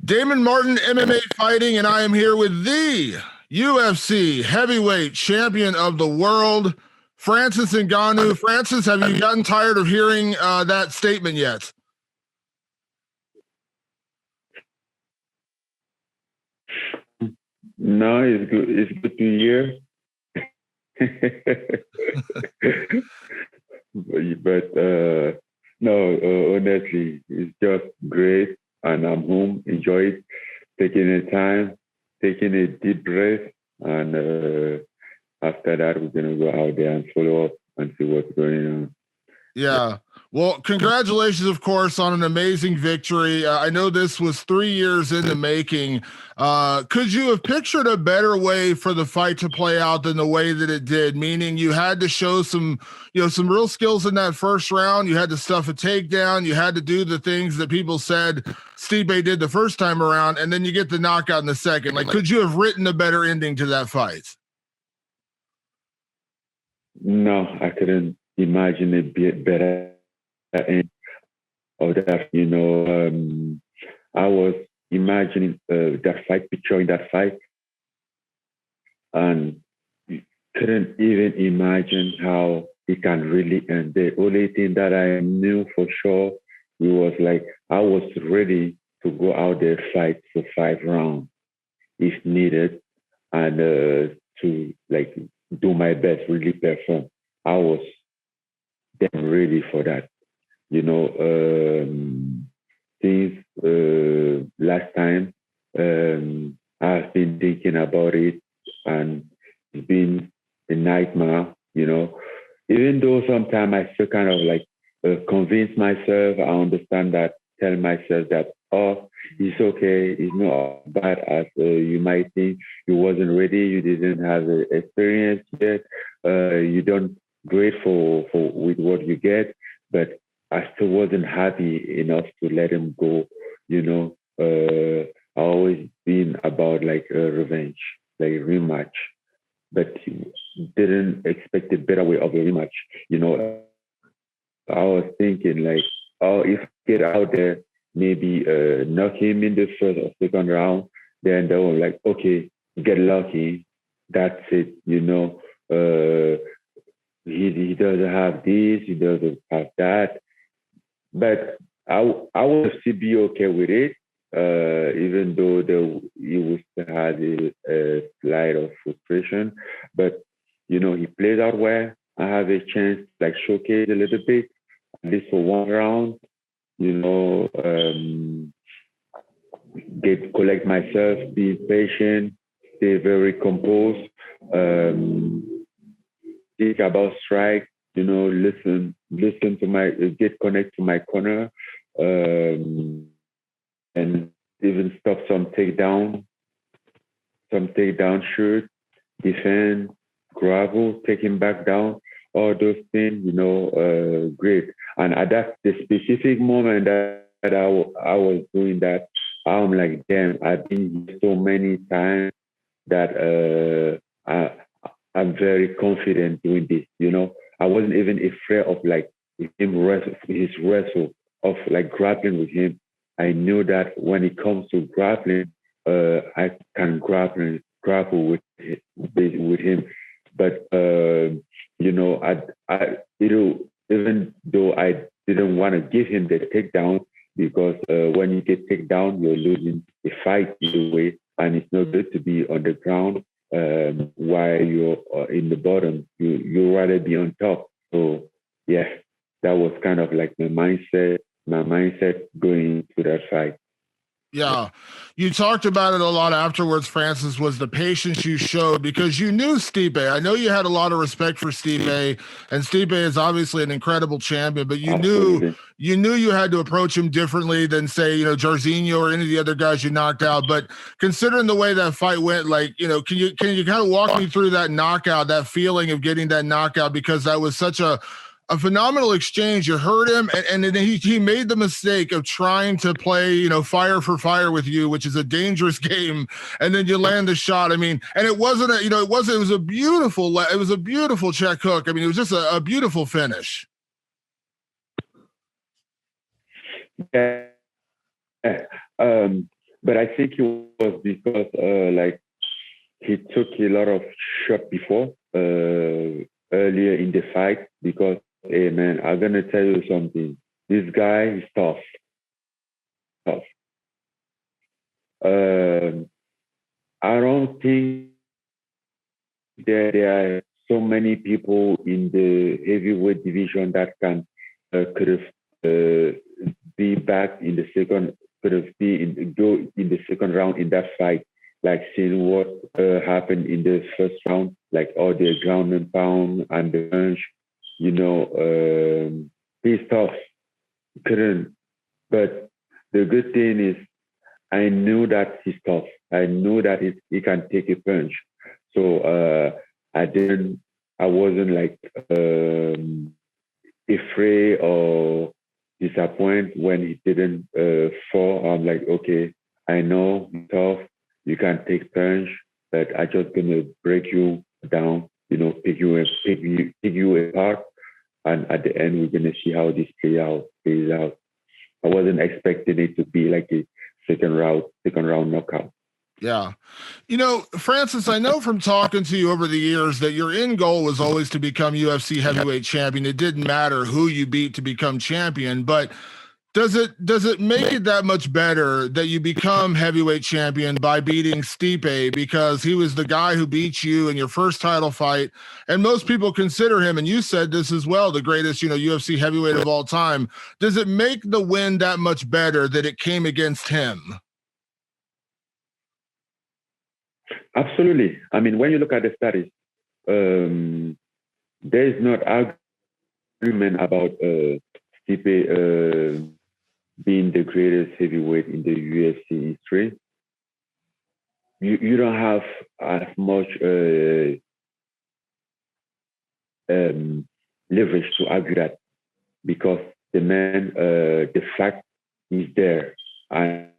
Damon Martin, MMA Fighting, and I am here with the UFC heavyweight champion of the world, Francis Ngannou. Francis, have you gotten tired of hearing that statement yet? No, it's good. It's good to hear. but no, honestly, it's just great, and I'm home. Enjoy it, taking the time, taking a deep breath, and after that, we're gonna go out there and follow up and see what's going on. Yeah. Well, congratulations, of course, on an amazing victory. I know this was 3 years in the making. Could you have pictured a better way for the fight to play out than the way that it did? Meaning you had to show some real skills in that first round. You had to stuff a takedown. You had to do the things that people said Stipe did the first time around, and then you get the knockout in the second. Like, could you have written a better ending to that fight? No, I couldn't imagine it be better end of that. I was imagining that fight, picturing that fight, and couldn't even imagine how it can really end. The only thing that I knew for sure, it was like I was ready to go out there fight for 5 rounds if needed, and to like do my best, really perform. I was then ready for that. Since last time, I've been thinking about it, and it's been a nightmare. Even though sometimes I still kind of like convince myself, I understand that, tell myself that, oh, it's okay, it's not as bad as you might think. You wasn't ready, you didn't have the experience yet, you don't great for with what you get, but I still wasn't happy enough to let him go. I always been about like a revenge, like a rematch, but didn't expect a better way of a rematch. I was thinking like, oh, if I get out there, maybe knock him in the first or second round, then they were like, okay, get lucky, that's it. He doesn't have this, he doesn't have that. But I will still be okay with it, even though he will still have a slight of frustration. But, he plays out well. I have a chance to like showcase a little bit, at least for 1 round, collect myself, be patient, stay very composed, think about strike, listen to get connect to my corner, and even stop some takedown shoot, defend, gravel, take him back down, all those things, great. And at that the specific moment that I was doing that, I'm like, damn, I've been here so many times that I'm very confident doing this. I wasn't even afraid of like his wrestle, of like grappling with him. I knew that when it comes to grappling, I can grapple with him. But even though I didn't want to give him the takedown, because when you get taken down, you're losing the fight either way, and it's not good to be on the ground. While you're in the bottom, you rather be on top. So yeah, that was kind of like my mindset going to that fight. Yeah. You talked about it a lot afterwards, Francis, was the patience you showed because you knew Stipe. I know you had a lot of respect for Stipe, and Stipe is obviously an incredible champion, but you knew you had to approach him differently than, say, Jairzinho or any of the other guys you knocked out. But considering the way that fight went, like, can you kind of walk me through that knockout, that feeling of getting that knockout, because that was such a phenomenal exchange. You heard him, and then he made the mistake of trying to play, fire for fire with you, which is a dangerous game. And then you land the shot. I mean, and it wasn't it was a beautiful check hook. I mean, it was just a beautiful finish. Yeah. but I think it was because like he took a lot of shots before earlier in the fight. Because hey man, I'm gonna tell you something. This guy is tough. Tough. I don't think that there are so many people in the heavyweight division that can could have be back in the second, could have go in the second round in that fight. Like seeing what happened in the first round, like all the ground and pound and the punch, you know, he's tough. Couldn't. But the good thing is, I knew that he's tough. I knew that he can take a punch. So I wasn't like afraid or disappointed when he didn't fall. I'm like, okay, I know you're tough. You can take punch, but I just gonna break you down. You know, pick you apart, and at the end we're gonna see how this plays out. I wasn't expecting it to be like a second round knockout. Yeah. You know, Francis, I know from talking to you over the years that your end goal was always to become UFC heavyweight champion. It didn't matter who you beat to become champion, but does it make it that much better that you become heavyweight champion by beating Stipe, because he was the guy who beat you in your first title fight, and most people consider him, and you said this as well, the greatest, UFC heavyweight of all time. Does it make the win that much better that it came against him? Absolutely. I mean, when you look at the studies, there is not argument about Stipe being the greatest heavyweight in the UFC history. You don't have as much leverage to argue that, because the man, the fact is there, and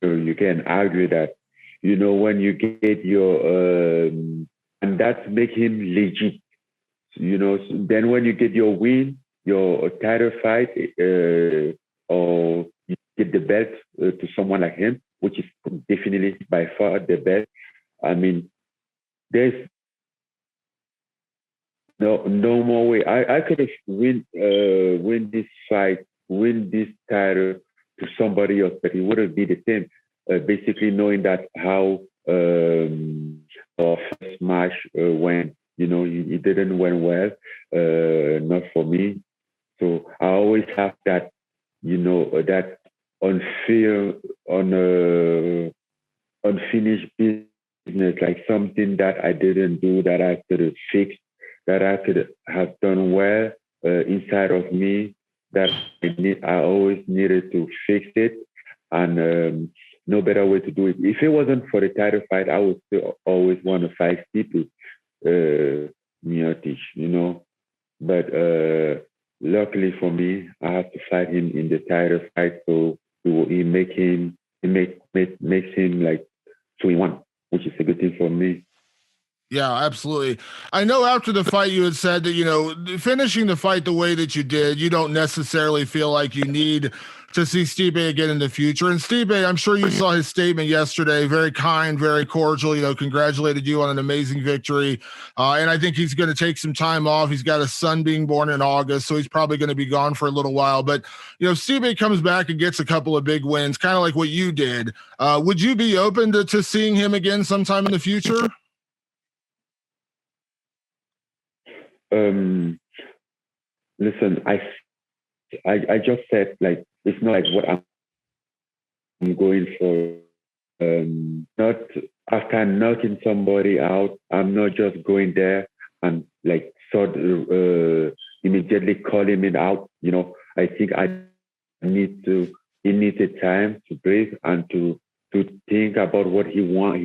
you can argue that, when you get your and that make him legit. Then when you get your win, your title fight, or you get the belt to someone like him, which is definitely by far the best. I mean, there's no more way. I could have win this fight, win this title to somebody else, but it wouldn't be the same. Basically, knowing that how our first match went, it didn't went well, not for me. So I always have that, that unfair, unfinished business, like something that I didn't do that I could have fixed, that I could have done well inside of me, that I always needed to fix it, and no better way to do it. If it wasn't for the title fight, I would still always want to fight Stipe Miocic, But luckily for me, I have to fight him in the title fight, so it makes him like 2-1, which is a good thing for me. Yeah, absolutely. I know after the fight you had said that, finishing the fight the way that you did, you don't necessarily feel like you need to see Stipe again in the future. And Stipe, I'm sure you saw his statement yesterday, very kind, very cordial, congratulated you on an amazing victory. And I think he's going to take some time off. He's got a son being born in August, so he's probably going to be gone for a little while. But, Stipe comes back and gets a couple of big wins, kind of like what you did. Would you be open to seeing him again sometime in the future? Listen, I just said, like, it's not like what I'm going for. Not after knocking somebody out, I'm not just going there and like immediately calling it out. I think it needs a time to breathe and to think about what he want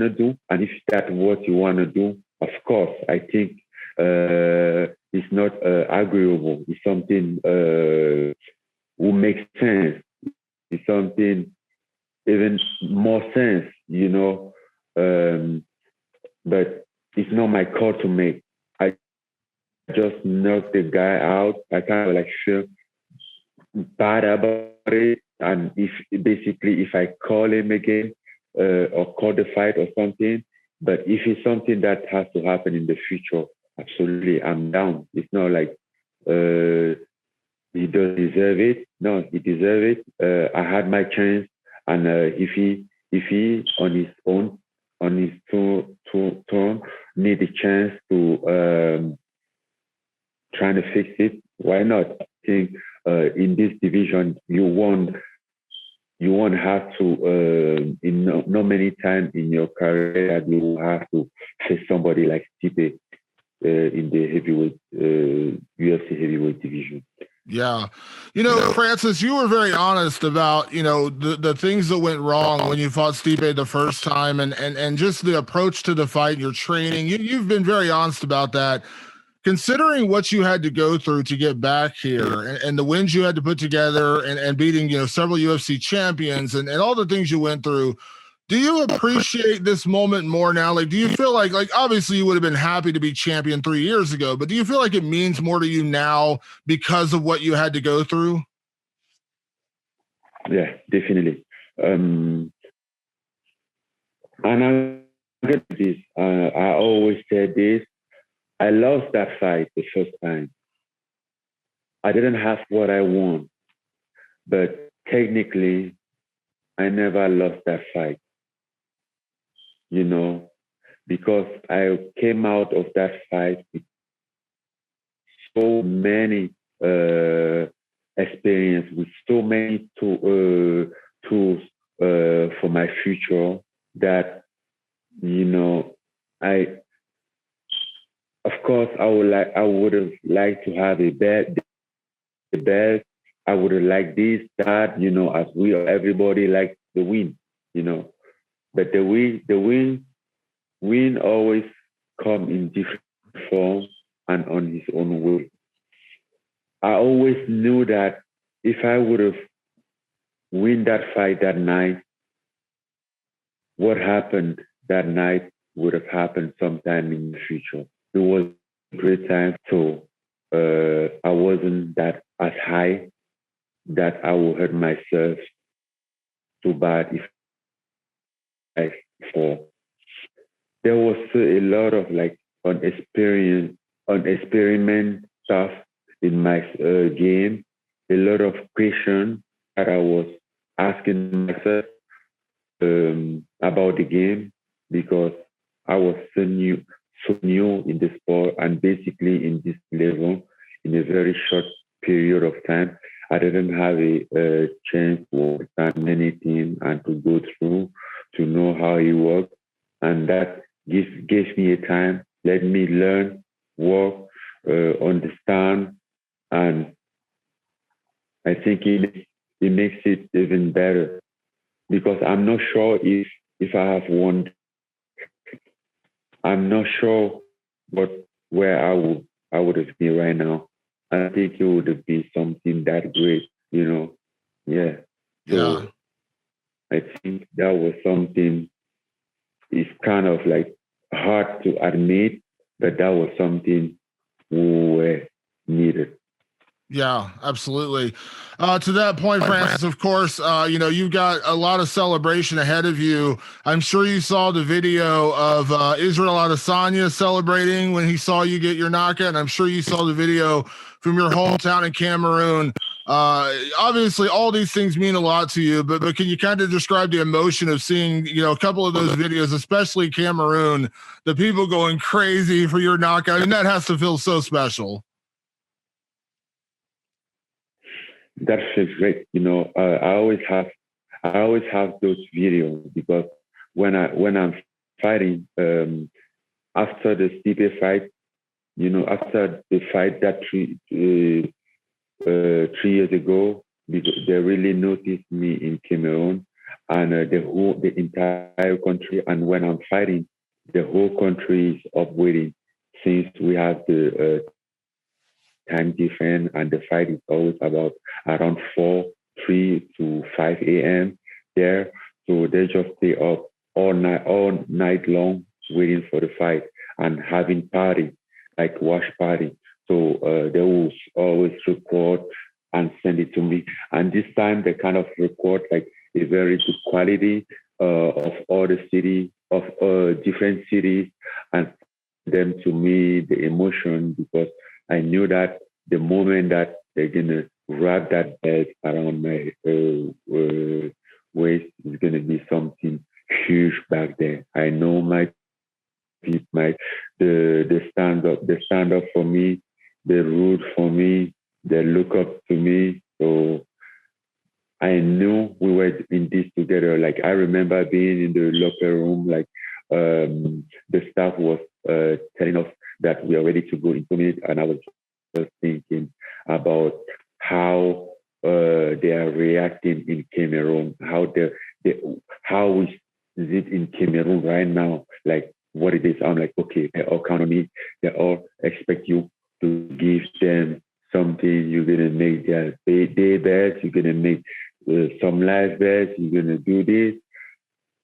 to do, and if that's what you want to do, of course, I think it's not agreeable. It's something will make sense. It's something even more sense, but it's not my call to make. I just knocked the guy out. I kind of like feel bad about it, And if I call him again or call the fight or something, but if it's something that has to happen in the future, absolutely, I'm down. It's not like he doesn't deserve it. No, he deserves it. I had my chance, and if he on his own on his turn need a chance to trying to fix it, why not? I think in this division you won't have to in not many times in your career that you will have to face somebody like Stipe in the heavyweight UFC heavyweight division. Yeah. Francis, you were very honest about, the things that went wrong when you fought Stipe the first time and just the approach to the fight, your training. You've been very honest about that. Considering what you had to go through to get back here and the wins you had to put together and beating, several UFC champions and all the things you went through, do you appreciate this moment more now? Like, do you feel like obviously you would have been happy to be champion 3 years ago, but do you feel like it means more to you now because of what you had to go through? Yeah, definitely. And I get this. I always said this. I lost that fight the first time. I didn't have what I want, but technically, I never lost that fight. Because I came out of that fight with so many experience, with so many tools for my future that, of course, I would have liked to have a belt. I would have liked this, that, as everybody likes the win, But the win always come in different form and on his own way. I always knew that if I would have win that fight that night, what happened that night would have happened sometime in the future. It was a great time, so I wasn't that as high that I would hurt myself too bad if I fall. There was a lot of on experiment stuff in my game, a lot of questions that I was asking myself about the game because I was so new in the sport and basically in this level in a very short period of time. I didn't have a chance to understand anything and to go through to know how it works, and that gives me a time, let me learn, work, understand, and I think it makes it even better because I'm not sure if I have won. I'm not sure where I would have been right now. I think it would have been something that great, Yeah. So Yeah. I think that was something. It's kind of hard to admit, but that was something we were needed. Yeah, absolutely. To that point, Francis, of course, you've got a lot of celebration ahead of you. I'm sure you saw the video of Israel Adesanya celebrating when he saw you get your knockout. And I'm sure you saw the video from your hometown in Cameroon. Obviously, all these things mean a lot to you, but can you kind of describe the emotion of seeing, a couple of those videos, especially Cameroon, the people going crazy for your knockout? And that has to feel so special. That feels great. I always have those videos because when I'm fighting, after the Stipe fight, after the fight that 3 years ago, because they really noticed me in Cameroon and the entire country. And when I'm fighting, the whole country is up waiting since we have the time difference, and the fight is always about around 3 to 5 a.m. there. So they just stay up all night long waiting for the fight and having party, like watch party. So they will always record and send it to me. And this time they kind of record like a very good quality of all the city, of different cities, and them to me the emotion, because I knew that the moment that they're gonna wrap that belt around my waist is gonna be something huge back there. I know my people, the stand up for me, they root for me, they look up to me. So I knew we were in this together. Like I remember being in the locker room, like the staff was telling us that we are ready to go into it, and I was just thinking about how they are reacting in Cameroon, they how is it in Cameroon right now, like what it is. I'm like, okay, they all count on me. They all expect you to give them something. You're gonna make their day best. You're gonna make some life best. You're gonna do this.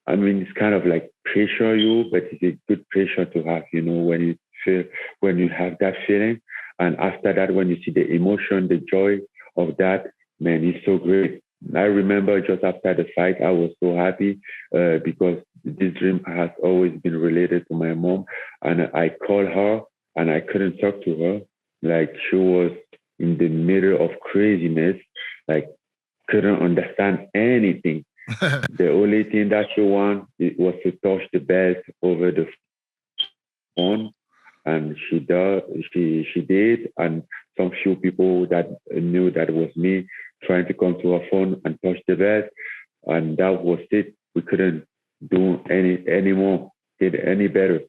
I mean, it's kind of like pressure you, but it's a good pressure to have, when you feel, when you have that feeling. And after that, when you see the emotion, the joy of that, man, it's so great. I remember just after the fight, I was so happy because this dream has always been related to my mom. And I called her and I couldn't talk to her. Like she was in the middle of craziness, like couldn't understand anything. The only thing that she wanted was to touch the belt over the phone, and she did, and some few people that knew that it was me trying to come to her phone and touch the belt, and that was it. We couldn't do any more, get any better.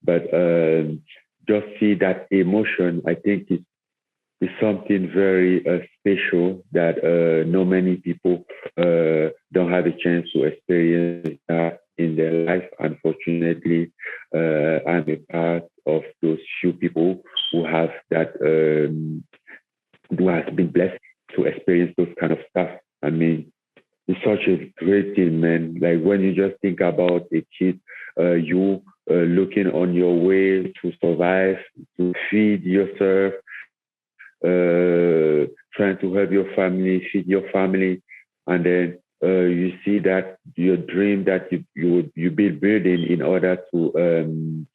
But just see that emotion, I think is something very special that no many people don't have a chance to experience that in their life. Unfortunately, I'm a part of those few people who have that, who has been blessed to experience those kind of stuff. I mean, it's such a great thing, man. Like when you just think about a kid, you looking on your way to survive, to feed yourself, trying to help your family, feed your family, and then you see that your dream that you been building in order to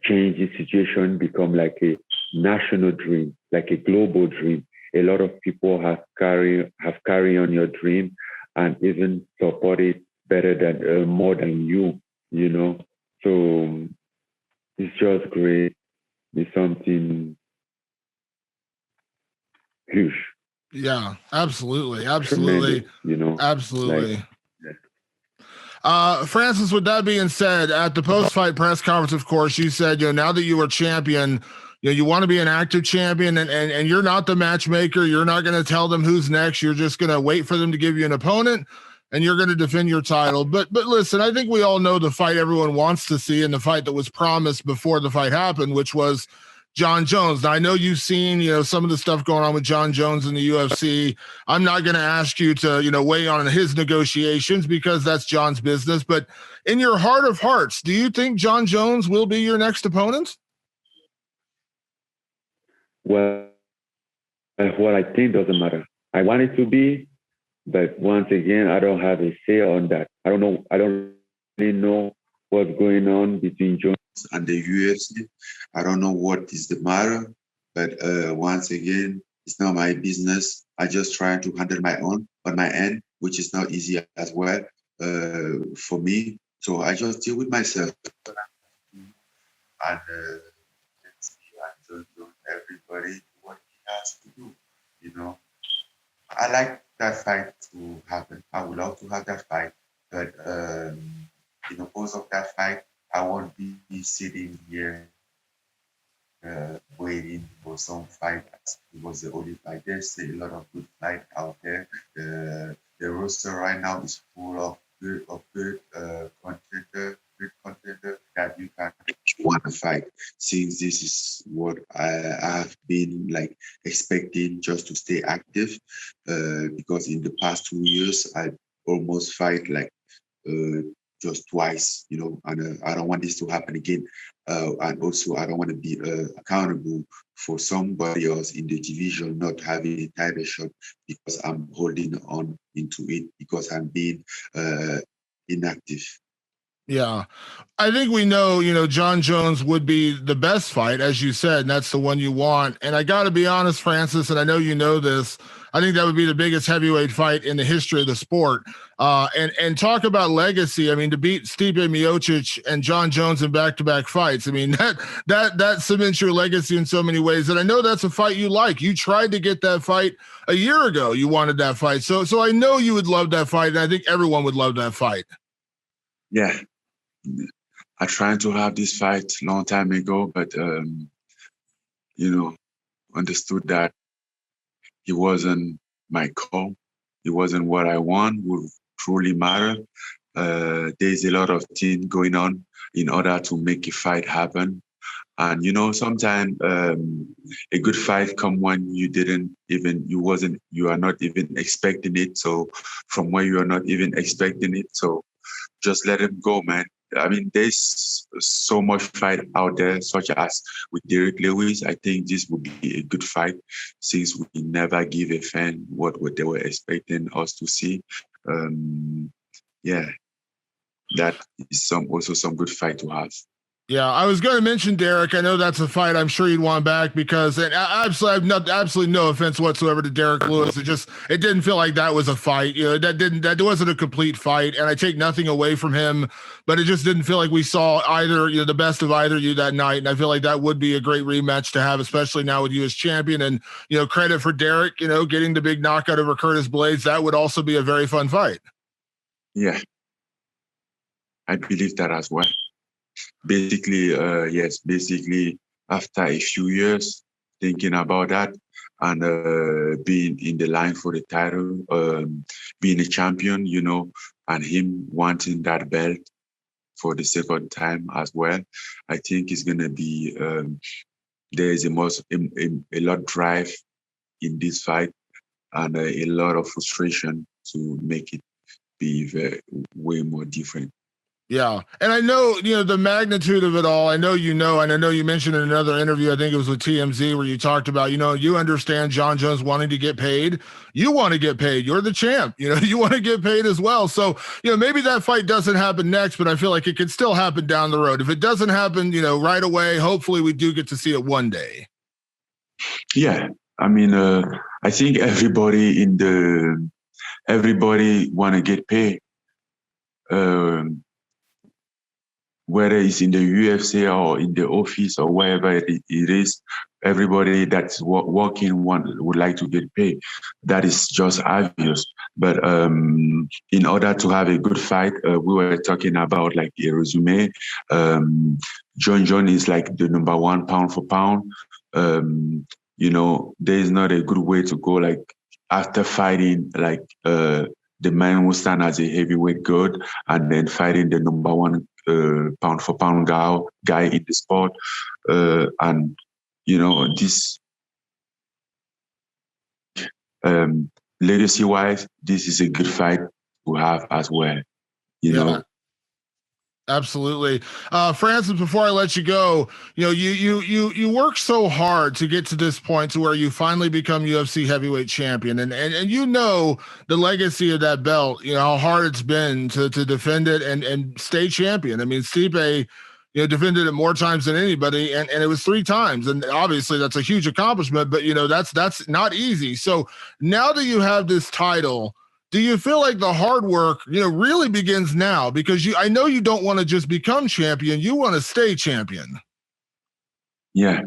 change the situation become like a national dream, like a global dream. A lot of people have carry on your dream and even support it better than more than you. So it's just great. It's something huge. Yeah, absolutely. Tremendous, Absolutely. like, yeah. Francis, with that being said, at the post-fight press conference, of course, you said, now that you are champion, you want to be an active champion, and you're not the matchmaker. You're not going to tell them who's next. You're just going to wait for them to give you an opponent, and you're going to defend your title. But listen, I think we all know the fight everyone wants to see, and the fight that was promised before the fight happened, which was Jon Jones. Now, I know you've seen, some of the stuff going on with Jon Jones in the UFC. I'm not going to ask you to, weigh on his negotiations because that's Jon's business. But in your heart of hearts, do you think Jon Jones will be your next opponent? Well, what I think doesn't matter. I want it to be, but once again, I don't have a say on that. I don't know. I don't really know what's going on between Jones and the UFC. I don't know what is the matter, but once again, it's not my business. I just try to handle my own on my end, which is not easy as well for me. So I just deal with myself. And let's see, and don't everybody what he has to do. I like that fight to happen. I would love to have that fight, but in the course of that fight, I won't be sitting here waiting for some fight. It was the only fight. There's a lot of good fight out there. The roster right now is full of good contender that you can want to fight. Since this is what I have been like expecting just to stay active, because in the past 2 years I almost fight like just twice, and I don't want this to happen again. And also, I don't want to be accountable for somebody else in the division not having a title shot because I'm holding on into it because I'm being inactive. Yeah. I think we know, Jon Jones would be the best fight, as you said, and that's the one you want. And I got to be honest, Francis, and I know you know this, I think that would be the biggest heavyweight fight in the history of the sport. And talk about legacy. I mean, to beat Stipe Miocic and Jon Jones in back-to-back fights. I mean, that cements your legacy in so many ways. And I know that's a fight you like. You tried to get that fight a year ago. You wanted that fight. So I know you would love that fight, and I think everyone would love that fight. Yeah. I tried to have this fight long time ago, but understood that it wasn't my call. It wasn't what I want would truly matter. There's a lot of things going on in order to make a fight happen. And sometimes a good fight come when you are not even expecting it. So from where you are not even expecting it, so just let it go, man. I mean, there's so much fight out there, such as with Derrick Lewis. I think this would be a good fight since we never give a fan what they were expecting us to see. Yeah, that is also some good fight to have. Yeah, I was going to mention Derrick. I know that's a fight I'm sure you'd want back because, and absolutely, absolutely no offense whatsoever to Derrick Lewis. It didn't feel like that was a fight. That wasn't a complete fight, and I take nothing away from him, but it just didn't feel like we saw either, the best of either of you that night. And I feel like that would be a great rematch to have, especially now with you as champion. And credit for Derrick, getting the big knockout over Curtis Blades. That would also be a very fun fight. Yeah, I believe that as well. Basically, after a few years thinking about that and being in the line for the title, being a champion, and him wanting that belt for the second time as well, I think it's going to be, there's a lot of drive in this fight and a lot of frustration to make it be way more different. Yeah. And I know, the magnitude of it all. I know, and I know you mentioned in another interview, I think it was with TMZ, where you talked about, you understand Jon Jones wanting to get paid. You want to get paid. You're the champ. You want to get paid as well. So, maybe that fight doesn't happen next, but I feel like it could still happen down the road. If it doesn't happen, right away, hopefully we do get to see it one day. Yeah. I mean, I think everybody want to get paid. Whether it's in the UFC or in the office or wherever it is, everybody that's working would like to get paid. That is just obvious. But in order to have a good fight, we were talking about like a resume. Jon Jones is like the number one pound for pound. There is not a good way to go like after fighting like the man who stand as a heavyweight god and then fighting the number one pound for pound guy in the sport. And, this legacy wise, this is a good fight to have as well, know. Absolutely. Francis, before I let you go, you work so hard to get to this point to where you finally become UFC heavyweight champion. And the legacy of that belt, how hard it's been to defend it and stay champion. I mean, Stipe, defended it more times than anybody, and it was 3 times. And obviously that's a huge accomplishment, but that's not easy. So now that you have this title, do you feel like the hard work, really begins now? Because I know you don't want to just become champion. You want to stay champion. Yeah.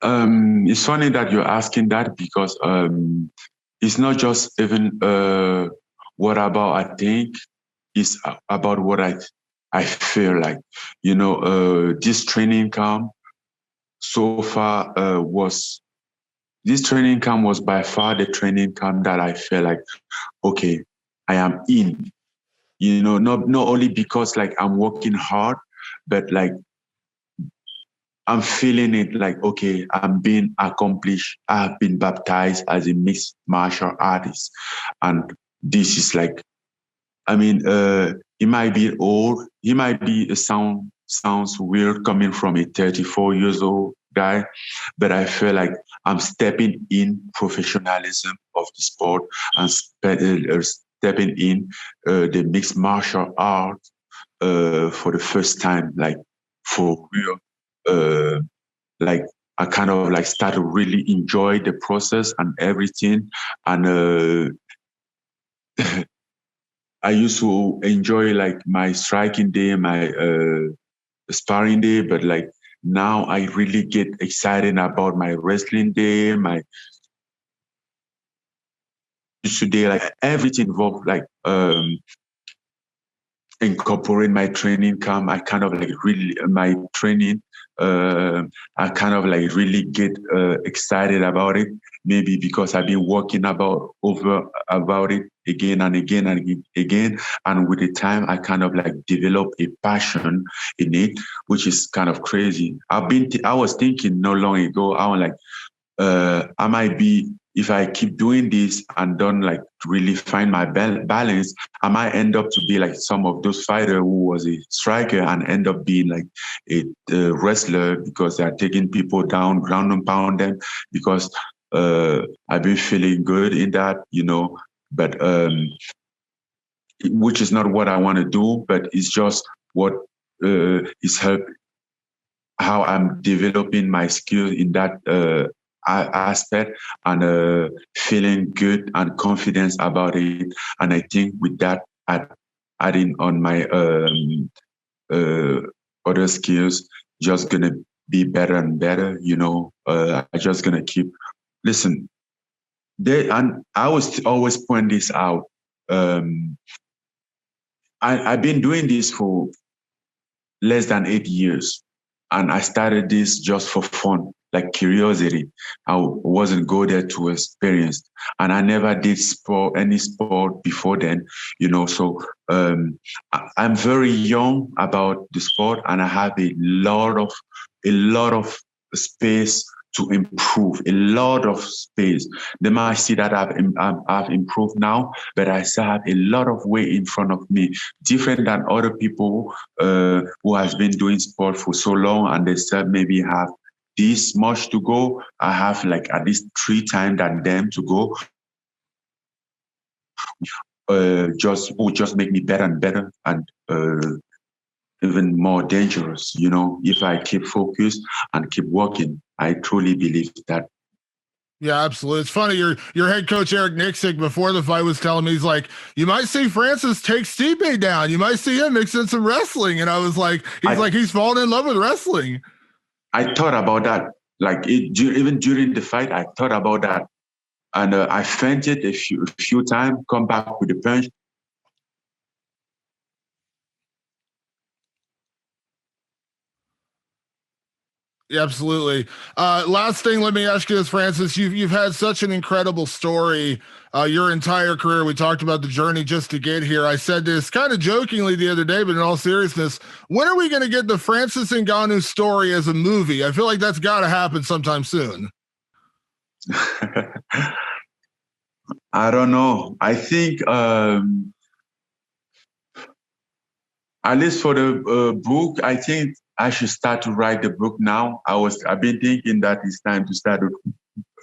It's funny that you're asking that because it's not just even what about I think, it's about what I feel like. This training camp so far this training camp was by far the training camp that I felt like, okay, I am in, not only because like I'm working hard, but like I'm feeling it like, okay, I'm being accomplished. I've been baptized as a mixed martial artist. And this is like, I mean, it might be old, it might be sound sounds weird coming from a 34 years old guy, but I feel like I'm stepping in professionalism of the sport and stepping in the mixed martial art for the first time, like for real. Like I kind of like start to really enjoy the process and everything. And I used to enjoy like my striking day, my sparring day, but like now I really get excited about my wrestling day, my today, like everything involved, like incorporate my training camp. I kind of like really my training. I kind of like really get excited about it. Maybe because I've been working about it again and again and again, and with the time I kind of like develop a passion in it, which is kind of crazy. I was thinking not long ago. I was like, I might be, if I keep doing this and don't like really find my balance, I might end up to be like some of those fighters who was a striker and end up being like a wrestler because they're taking people down, ground and pound them, because I've been feeling good in that, but which is not what I want to do, but it's just what is how I'm developing my skills in that aspect, and feeling good and confidence about it. And I think with that, adding on my other skills, just gonna be better and better. I'm just gonna keep. Listen, and I was always point this out. I've been doing this for less than 8 years. And I started this just for fun, like curiosity. I wasn't go there to experience. And I never did any sport before then, So I'm very young about the sport, and I have a lot of space to improve, a lot of space. They might see that I've improved now, but I still have a lot of way in front of me, different than other people who has been doing sport for so long, and they still maybe have this much to go. I have like at least 3 times than them to go. Just make me better and better, and even more dangerous, if I keep focused and keep working. I truly believe that. Yeah, absolutely. It's funny. Your head coach Eric Nixick before the fight was telling me, he's like, you might see Francis take Stipe down. You might see him mix in some wrestling. And I was like, he's fallen in love with wrestling. I thought about that. Like even during the fight, I thought about that, and I fainted a few times. Come back with a punch. Yeah, absolutely. Last thing, let me ask you this, Francis. You've had such an incredible story your entire career. We talked about the journey just to get here. I said this kind of jokingly the other day, but in all seriousness, when are we going to get the Francis Ngannou story as a movie? I feel like that's got to happen sometime soon. I don't know. I think at least for the book, I think I should start to write the book now. I've been thinking that it's time to start to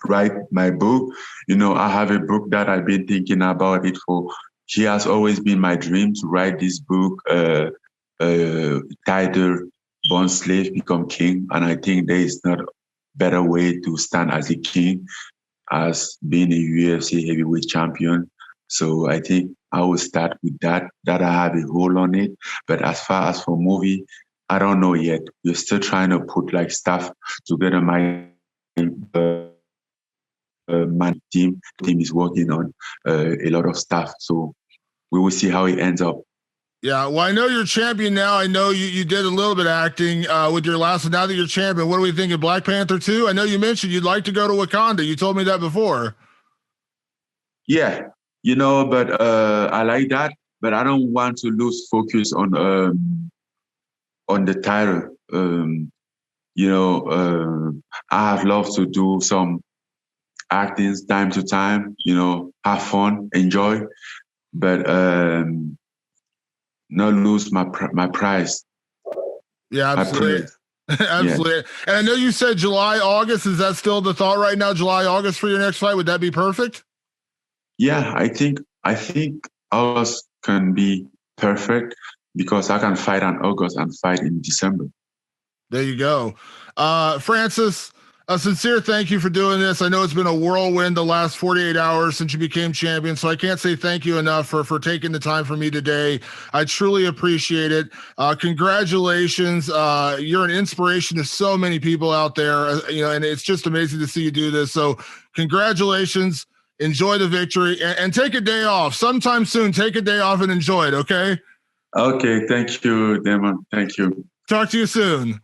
write my book. I have a book that I've been thinking about it for. She has always been my dream to write this book, titled "Born Slave, Become King." And I think there is not a better way to stand as a king as being a UFC heavyweight champion. So I think I will start with that I have a hold on it. But as far as for movie, I don't know yet. We're still trying to put like stuff together. My team is working on a lot of stuff. So we will see how it ends up. Yeah, well, I know you're champion now. I know you did a little bit of acting with your last one. Now that you're champion, what do we think of Black Panther 2? I know you mentioned you'd like to go to Wakanda. You told me that before. Yeah, but I like that, but I don't want to lose focus on the title. I have loved to do some acting time to time, have fun, enjoy, but not lose my prize. Yeah, absolutely. Absolutely. Yeah. And I know you said July, August. Is that still the thought right now? July, August for your next fight? Would that be perfect? Yeah, I think August can be perfect because I can fight in August and fight in December. There you go. Francis, a sincere thank you for doing this. I know it's been a whirlwind the last 48 hours since you became champion, so I can't say thank you enough for taking the time for me today. I truly appreciate it. Congratulations. You're an inspiration to so many people out there, and it's just amazing to see you do this. So congratulations. Enjoy the victory and take a day off sometime soon. Take a day off and enjoy it. Okay. Okay. Thank you, Damon. Thank you. Talk to you soon.